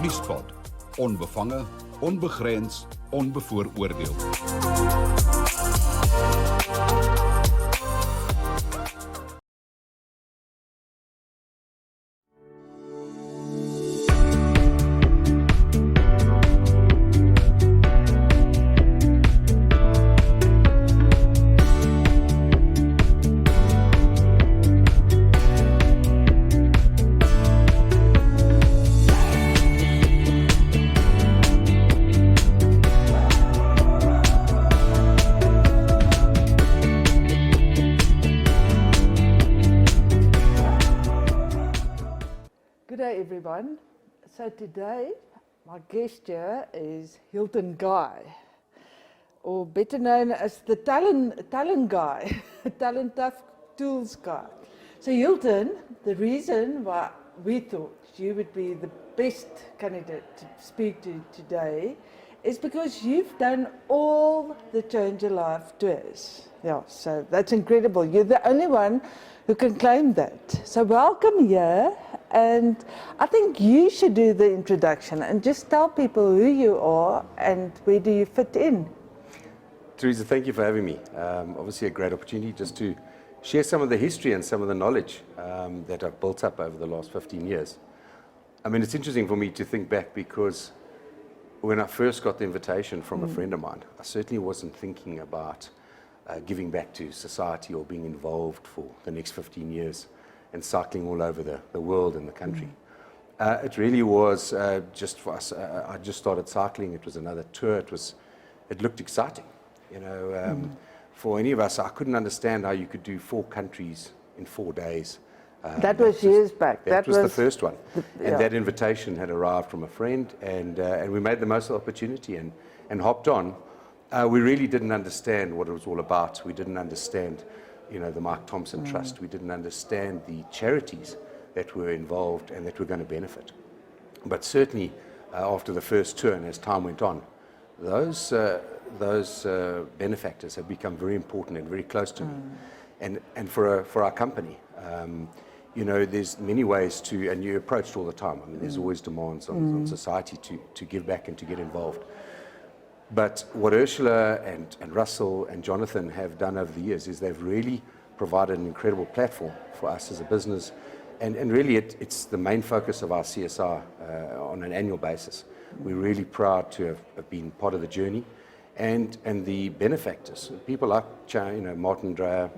Nuuspod. Onbevange, onbegrens, onbevooroordeel. Good day, everyone. So today, my guest here is Hilton Guy, or better known as the Talon Guy, Talon Tough Tools guy. So Hilton, the reason why we thought you would be the best candidate to speak to today is because you've done all the Change Your Life tours. Yeah, so that's incredible. You're the only one who can claim that. So welcome here, and I think you should do the introduction and just tell people who you are and where do you fit in. Teresa, thank you for having me. Obviously a great opportunity just to share some of the history and some of the knowledge that I've built up over the last 15 years. I mean, it's interesting for me to think back because when I first got the invitation from a friend of mine, I certainly wasn't thinking about giving back to society or being involved for the next 15 years and cycling all over the world and the country. It really was just for us. I just started cycling. It was another tour. It looked exciting. You know, for any of us, I couldn't understand how you could do 4 countries in 4 days. That was years back. That was the first one. And that invitation had arrived from a friend, and we made the most of the opportunity and hopped on. We really didn't understand what it was all about. We didn't understand, you know, the Mark Thompson Trust. We didn't understand the charities that were involved and that were going to benefit. But certainly, after the first tour and as time went on, those benefactors have become very important and very close to me. And for our company, you know, there's many ways to, and you're approached all the time. I mean, there's always demands on society to give back and to get involved. But what Ursula and Russell and Jonathan have done over the years is they've really provided an incredible platform for us as a business. And really it's the main focus of our CSR on an annual basis. We're really proud to have been part of the journey. And the benefactors, people like Martin Dreyer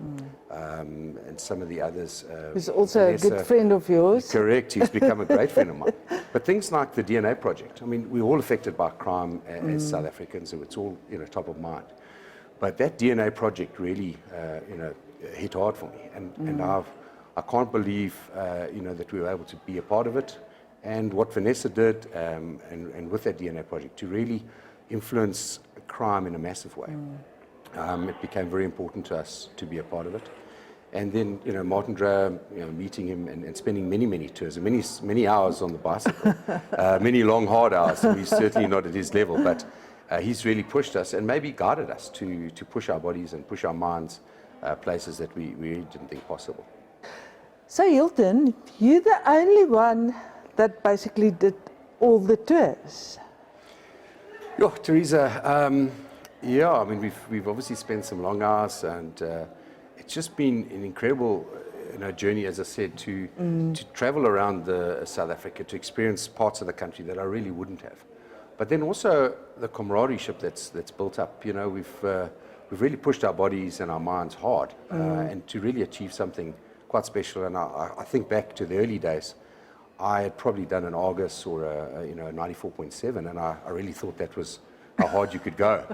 and some of the others. Who's also Vanessa, a good friend of yours. Correct, he's become a great friend of mine. But things like the DNA project, I mean, we're all affected by crime as South Africans, so it's all top of mind. But that DNA project really hit hard for me, and I can't believe that we were able to be a part of it. And what Vanessa did, and with that DNA project, to really influence crime in a massive way. It became very important to us to be a part of it. And then, Martin Dreyer, meeting him and spending many tours, many hours on the bicycle, many long, hard hours. He's certainly not at his level, but he's really pushed us and maybe guided us to push our bodies and push our minds places that we really didn't think possible. So Hilton, you're the only one that basically did all the tours. Yeah, Teresa, I mean, we've obviously spent some long hours, and it's just been an incredible journey, as I said, to travel around South Africa, to experience parts of the country that I really wouldn't have. But then also the camaraderie that's built up. We've really pushed our bodies and our minds hard, and to really achieve something quite special. And I think back to the early days. I had probably done an Argus or a 94.7, and I really thought that was how hard you could go.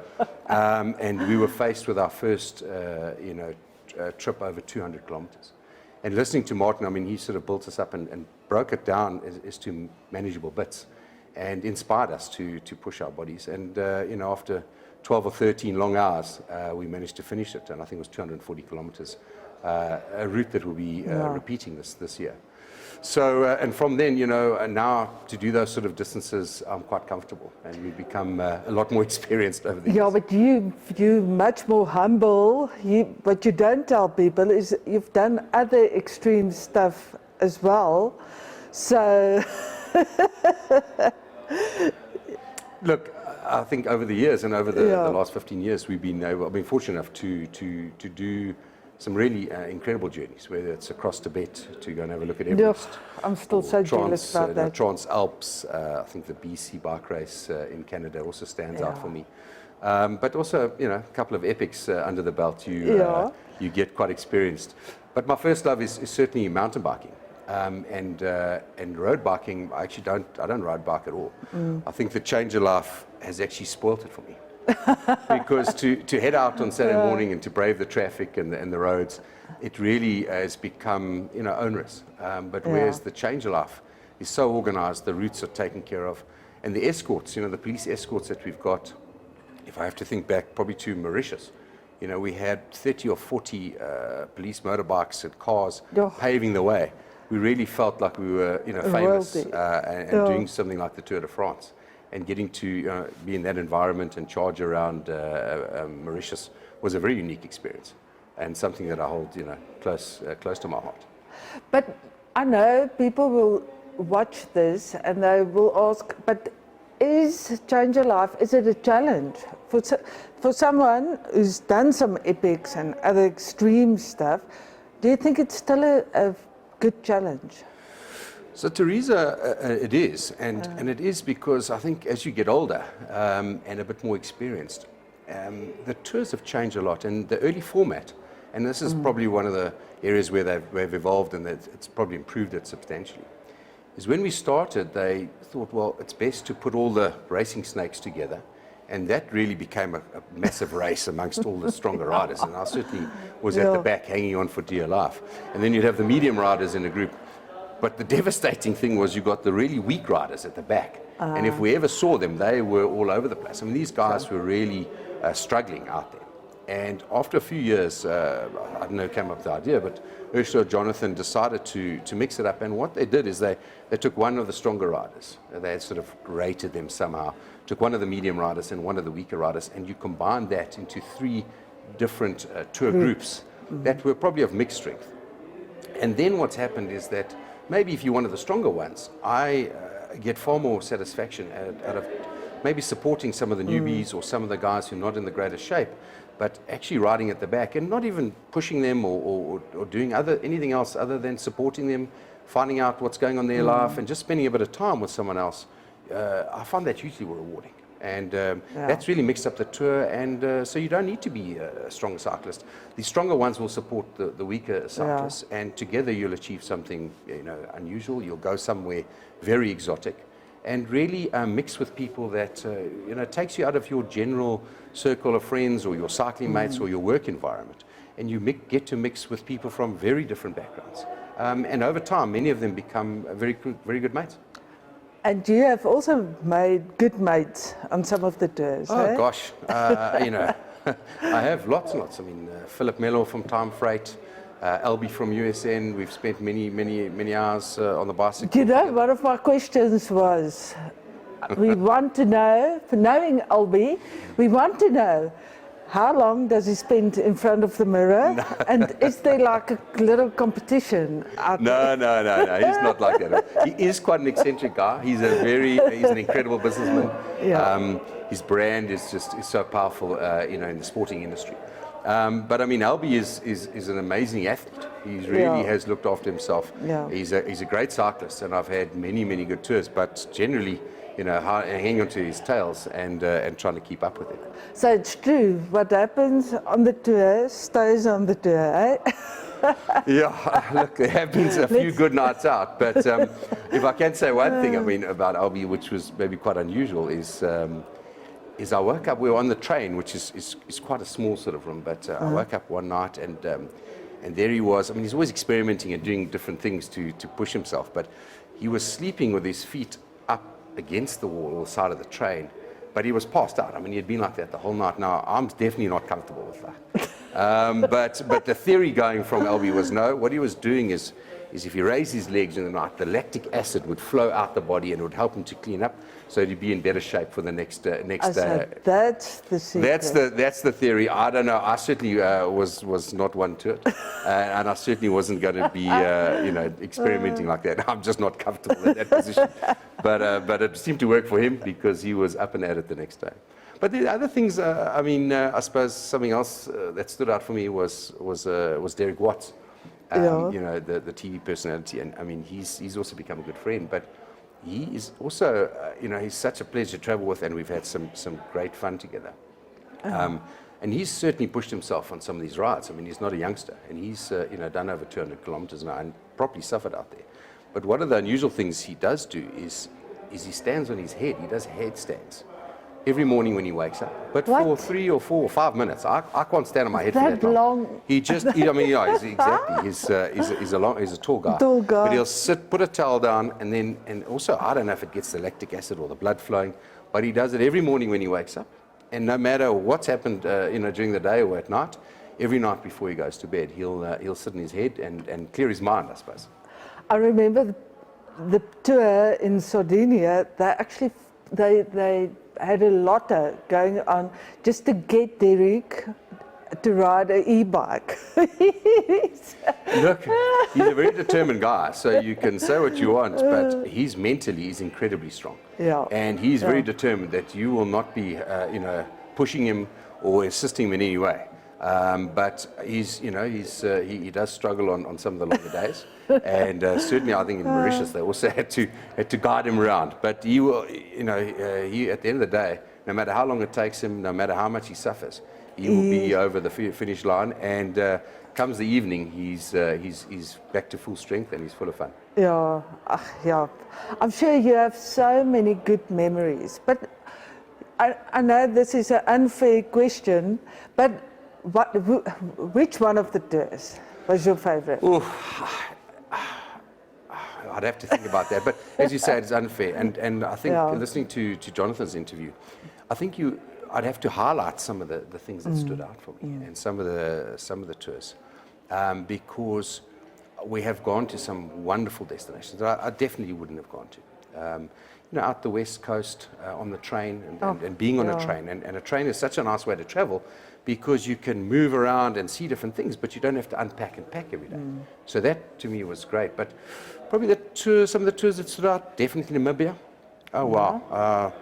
And we were faced with our first, trip over 200 kilometers. And listening to Martin, I mean, he sort of built us up and broke it down as to manageable bits, and inspired us to push our bodies. And after 12 or 13 long hours, we managed to finish it, and I think it was 240 kilometers, a route that we'll be repeating this year. So, and from then, now to do those sort of distances, I'm quite comfortable, and we've become a lot more experienced over the years. Yeah, but you're much more humble. What you don't tell people is you've done other extreme stuff as well. So, Look, I think over the years and over the Yeah. last 15 years, I've been fortunate enough to do some really incredible journeys, whether it's across Tibet to go and have a look at Everest. I'm still so jealous about that. Trans-Alps, I think the BC bike race in Canada also stands out Yeah. for me. But also, a couple of epics under the belt, Yeah. you get quite experienced. But my first love is certainly mountain biking. And road biking, I don't road bike at all. I think the change of life has actually spoilt it for me. Because to head out on Saturday morning and to brave the traffic and the roads, it really has become onerous. But whereas the change of life is so organized, the routes are taken care of, and the escorts, the police escorts that we've got, if I have to think back probably to Mauritius, we had 30 or 40 police motorbikes and cars paving the way. We really felt like we were famous and doing something like the Tour de France. And getting to be in that environment and charge around Mauritius was a very unique experience, and something that I hold, close to my heart. But I know people will watch this and they will ask, but is change of life, is it a challenge? For someone who's done some epics and other extreme stuff, do you think it's still a good challenge? So Teresa, it is, and it is because I think as you get older and a bit more experienced, the tours have changed a lot, and the early format, and this is probably one of the areas where they've evolved and that it's probably improved it substantially, is when we started they thought, well, it's best to put all the racing snakes together, and that really became a massive race amongst all the stronger riders, and I certainly was at the back hanging on for dear life. And then you'd have the medium riders in a group. But the devastating thing was you got the really weak riders at the back. And if we ever saw them, they were all over the place. I mean, these guys were really struggling out there. And after a few years, I don't know who came up with the idea, but Ursula Jonathan decided to mix it up. And what they did is they took one of the stronger riders. They had sort of rated them somehow. Took one of the medium riders and one of the weaker riders, and you combined that into 3 different tour groups that were probably of mixed strength. And then what's happened is that maybe if you're one of the stronger ones, I get far more satisfaction out of maybe supporting some of the newbies or some of the guys who are not in the greatest shape, but actually riding at the back and not even pushing them or doing anything else other than supporting them, finding out what's going on in their life, and just spending a bit of time with someone else. I find that hugely rewarding. And that's really mixed up the tour, and so you don't need to be a strong cyclist. The stronger ones will support the weaker cyclists, and together you'll achieve something unusual. You'll go somewhere very exotic, and really mix with people that takes you out of your general circle of friends or your cycling mates or your work environment, and you get to mix with people from very different backgrounds. And over time, many of them become very good mates. And you have also made good mates on some of the tours. Oh gosh, I have lots and lots. I mean, Philip Mello from Time Freight, Albie from USN. We've spent many hours on the bicycle. One of my questions was, we want to know, for knowing Albie, we want to know, how long does he spend in front of the mirror? No. And is there like a little competition out there? No. He's not like that. He is quite an eccentric guy. He's an incredible businessman. Yeah. His brand is so powerful, in the sporting industry. But I mean, Albie is an amazing athlete. He really has looked after himself. Yeah. He's a great cyclist, and I've had many good tours. But generally, hanging onto his tails and trying to keep up with it. So it's true, what happens on the tour stays on the tour, eh? Yeah, look, there have been a few good nights out, but if I can say one thing, about Albie, which was maybe quite unusual, is I woke up, we were on the train, which is quite a small sort of room, but I woke up one night and there he was. I mean, he's always experimenting and doing different things to push himself, but he was sleeping with his feet up against the wall or the side of the train, but he was passed out. I mean, he had been like that the whole night. Now, I'm definitely not comfortable with that. But the theory going from Albie was, no, what he was doing is is if he raised his legs in the night, the lactic acid would flow out the body and it would help him to clean up, so he'd be in better shape for the next day. So that's the secret. That's the theory. I don't know. I certainly was not one to it, and I certainly wasn't going to be experimenting like that. I'm just not comfortable in that position. But it seemed to work for him because he was up and at it the next day. But the other things, I suppose something else that stood out for me was Derek Watts, the TV personality, and I mean he's also become a good friend. But he is also, he's such a pleasure to travel with, and we've had some great fun together. And he's certainly pushed himself on some of these rides. I mean, he's not a youngster, and he's done over 200 kilometers now and properly suffered out there. But one of the unusual things he does do is he stands on his head. He does headstands every morning when he wakes up. But for 3 or 4 or 5 minutes, I can't stand on my head for that long. He just, exactly. He's a tall guy. But he'll sit, put a towel down, and also, I don't know if it gets the lactic acid or the blood flowing, but he does it every morning when he wakes up. And no matter what's happened, during the day or at night, every night before he goes to bed, he'll sit in his head and clear his mind, I suppose. I remember the tour in Sardinia. They had a lotto going on just to get Derek to ride an e-bike. Look, he's a very determined guy, so you can say what you want, but he's incredibly strong. Yeah. And he's very determined that you will not be, pushing him or assisting him in any way. But he does struggle on some of the longer days, and certainly I think in Mauritius they also had to guide him around. But he will, he at the end of the day, no matter how long it takes him, no matter how much he suffers, he will be over the finish line. And comes the evening, he's back to full strength and he's full of fun. Yeah, yeah. I'm sure you have so many good memories. But I know this is an unfair question, but which one of the tours was your favorite? I'd have to think about that. But as you say, it's unfair. And I think listening to Jonathan's interview, I think I'd have to highlight some of the things that stood out for me and some of the tours, because we have gone to some wonderful destinations that I definitely wouldn't have gone to. Out the west coast on the train and being on a train. And a train is such a nice way to travel because you can move around and see different things, but you don't have to unpack and pack every day. So that to me was great. But probably some of the tours that stood out, definitely Namibia. Oh, wow.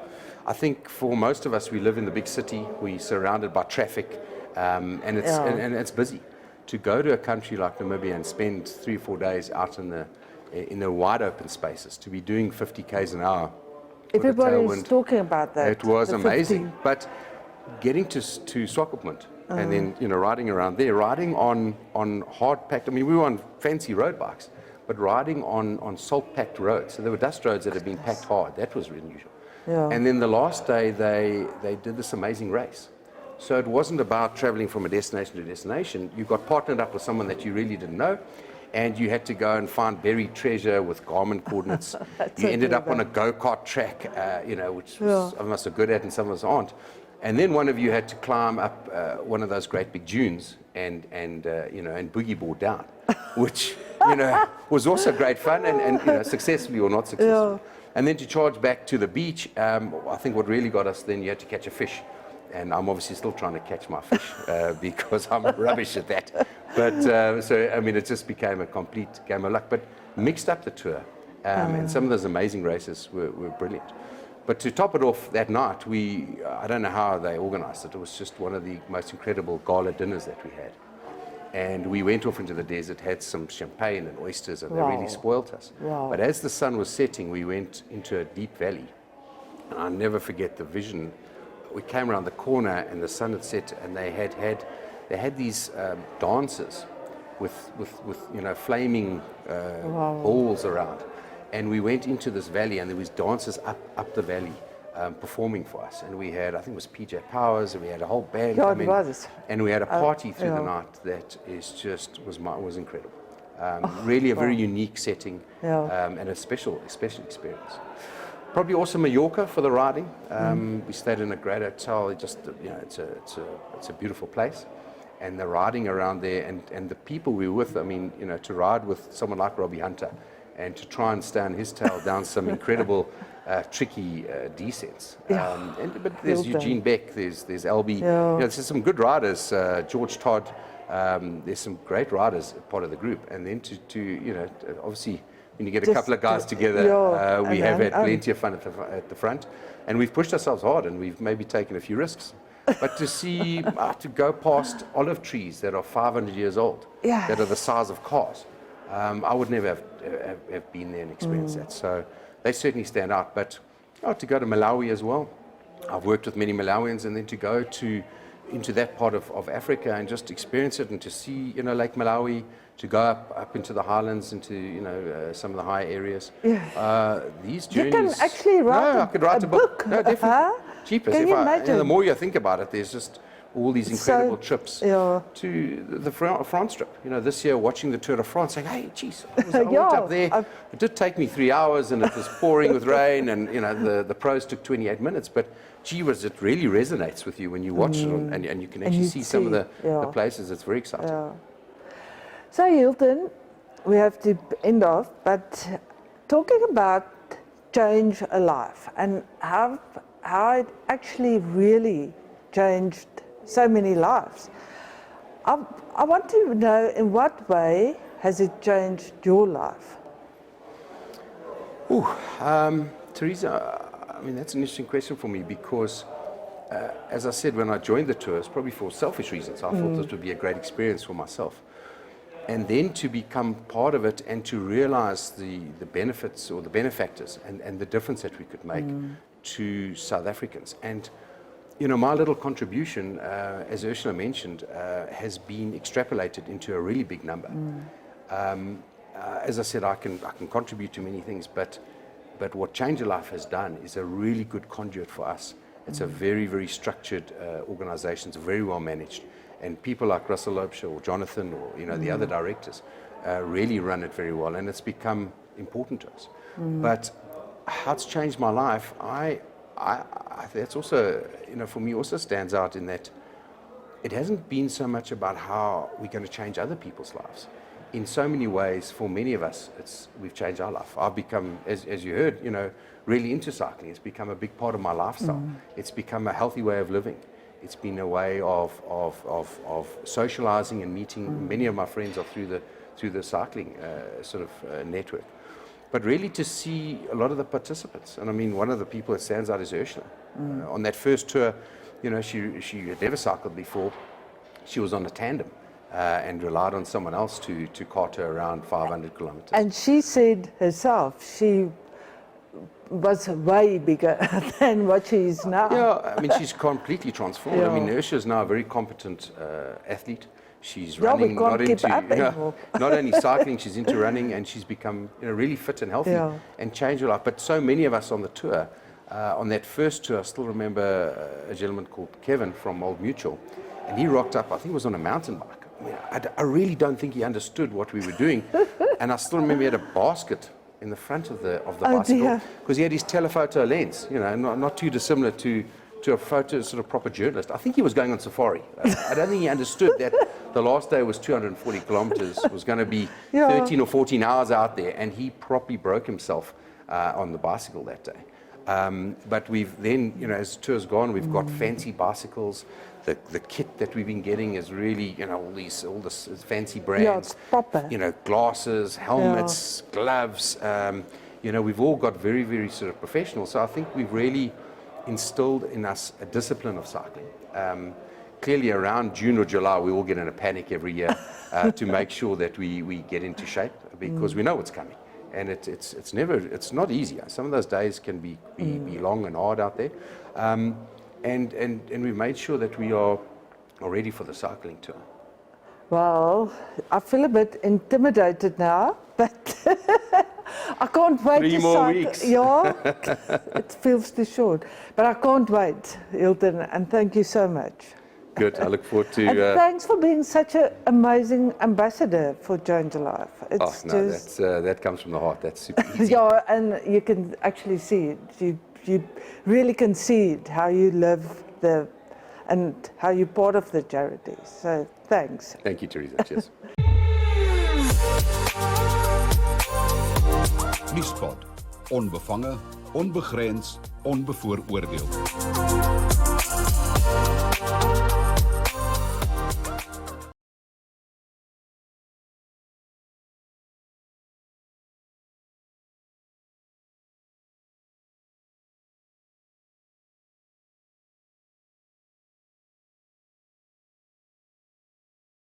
I think for most of us, we live in the big city. We're surrounded by traffic, and it's busy. To go to a country like Namibia and spend 3 or 4 days out in the wide open spaces, to be doing 50 k's an hour. Everybody is talking about that. It was amazing. But getting to Swakopmund and then riding around there, riding on hard packed. I mean, we were on fancy road bikes, but riding on salt packed roads. So there were dust roads that had been packed hard. That was really unusual. Yeah. And then the last day they did this amazing race. So it wasn't about traveling from a destination to a destination. You got partnered up with someone that you really didn't know, and you had to go and find buried treasure with Garmin coordinates. You ended up on a go-kart track, which some of us are good at and some of us aren't. And then one of you had to climb up one of those great big dunes and boogie board down, which was also great fun and successfully or not successfully. Yeah. And then to charge back to the beach, I think what really got us then, you had to catch a fish. And I'm obviously still trying to catch my fish because I'm rubbish at that. But it just became a complete game of luck. But mixed up the tour, and some of those amazing races were brilliant. But to top it off that night, I don't know how they organized it. It was just one of the most incredible gala dinners that we had. And we went off into the desert, had some champagne and oysters, and they really spoiled us. Wow. But as the sun was setting, we went into a deep valley. And I'll never forget the vision. We came around the corner and the sun had set, and they had these dancers with flaming balls around. And we went into this valley, and there was dancers up the valley performing for us. And we had, I think it was PJ Powers, and we had a whole band come in, and we had a party through the night that was incredible. Really a very unique setting and a special experience. Probably also Mallorca for the riding. We stayed in a great hotel. It's a beautiful place, and the riding around there, and the people we were with. I mean, you know, to ride with someone like Robbie Hunter, and to try and stand his tail down some incredible, tricky descents. But there's Eugene Beck, there's LB. You know, there's some good riders. George Todd. There's some great riders part of the group, and then to you know, obviously when you get a couple of guys together, we have had plenty of fun at the front, and we've pushed ourselves hard, and we've maybe taken a few risks. But to see, to go past olive trees that are 500 years old, that are the size of cars, I would never have been there and experienced that. So they certainly stand out. But to go to Malawi as well, I've worked with many Malawians, and then to go into that part of Africa and just experience it, and to see, you know, Lake Malawi, to go up into the highlands, into, you know, some of the high areas. These journeys. You can actually write I could write a book. No, definitely. Cheapest. Can you imagine? The more you think about it, there's just all these incredible trips to the France trip. You know, this year watching the Tour de France, saying, hey, geez, I went up there. It did take me 3 hours, and it was pouring with rain, and, you know, the pros took 28 minutes, but gee whiz, it really resonates with you when you watch it, and you can actually see some of the places. It's very exciting. So Hilton, we have to end off, but talking about change a life and how it actually really changed so many lives. I want to know, in what way has it changed your life? Teresa, I mean, that's an interesting question for me, because as I said, when I joined the tour, it's probably for selfish reasons. I thought this would be a great experience for myself. And then to become part of it and to realize the benefits or the benefactors and the difference that we could make to South Africans. And, you know, my little contribution, as Ursula mentioned, has been extrapolated into a really big number. As I said, I can contribute to many things, but what Change a Life has done is a really good conduit for us. It's a very, very structured organization. It's very well managed. And people like Russell Loebscher or Jonathan or, you know, the other directors really run it very well, and it's become important to us. But how it's changed my life, that's also, you know, for me also stands out in that it hasn't been so much about how we're going to change other people's lives. In so many ways, for many of us, we've changed our life. I've become, as you heard, you know, really into cycling. It's become a big part of my lifestyle. It's become a healthy way of living. It's been a way of socializing and meeting. Many of my friends are through the cycling sort of network. But really to see a lot of the participants, and I mean, one of the people that stands out is Ursula. On that first tour, you know, she had never cycled before. She was on a tandem and relied on someone else to cart her around 500 kilometers. And she said herself she was way bigger than what she is now. Yeah, I mean, she's completely transformed. I mean, Ursula is now a very competent athlete. She's running not only cycling, she's into running, and she's become, you know, really fit and healthy and changed her life. But so many of us on the tour, on that first tour, I still remember a gentleman called Kevin from Old Mutual, and he rocked up, I think it was on a mountain bike. I mean, I really don't think he understood what we were doing. And I still remember he had a basket in the front of the bicycle, because he had his telephoto lens, you know, not too dissimilar to a photo sort of proper journalist. I think he was going on safari. I don't think he understood that the last day was 240 kilometers, was going to be 13 or 14 hours out there, and he properly broke himself on the bicycle that day. But we've then, you know, as the tour's gone, we've got fancy bicycles. The kit that we've been getting is really, you know, all this fancy brands. Yeah, it's proper. You know, glasses, helmets, gloves. You know, we've all got very, very sort of professional. So I think we've really instilled in us a discipline of cycling. Clearly around June or July, we all get in a panic every year to make sure that we get into shape, because we know what's coming. And it's not easy. Some of those days can be long and hard out there. And we've made sure that we are ready for the cycling tour. Well, I feel a bit intimidated now, but I can't wait 3 to more cycle. weeks. Yeah, it feels too short. But I can't wait, Hilton, and thank you so much. Good, I look forward to... And thanks for being such an amazing ambassador for Change a Life. It's that comes from the heart. That's super easy. Yeah, and you can actually see it. You really can see it, how you live and how you're part of the charity. So thanks. Thank you, Teresa. Cheers. Nuuspod. Onbevange, onbegrens, onbevooroordeel.